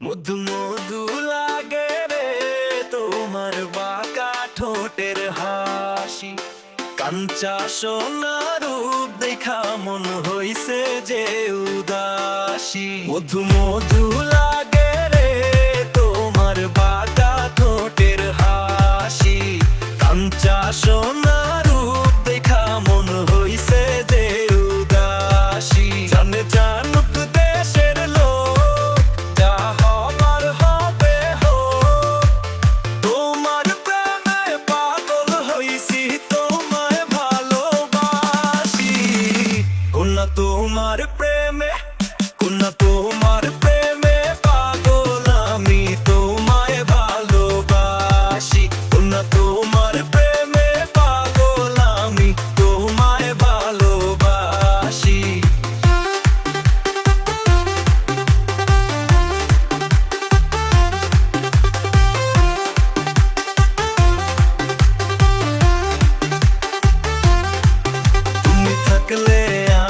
মধু মধু লাগে রে তোমার বাঁকা ঠোঁটের হাসি, কাঞ্চা সোনা রূপ দেখা মন হইছে যে উদাসী। মধু মধু লাগে রে তোমার বাঁকা ঠোঁটের হাসি, কাঞ্চা সোনা রূপ দেখা মন হইছে যে উদাসী। জানে জানুক দেশের লোক, যা হবার হবে হোক, তোমার প্রেমে পাগল হইছি, তোমায় ভালোবাসি। কন্যা তোমার প্রেমে, কন্যা তোমার প্রেমে পাগল আমি, তোমায় ভালোবাসি। কন্যা তোমার প্রেমে পাগল আমি, তোমায় ভালোবাসি। তুমি থাকলে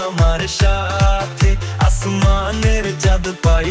আমার সাথে আসমানের চাঁদ পাই।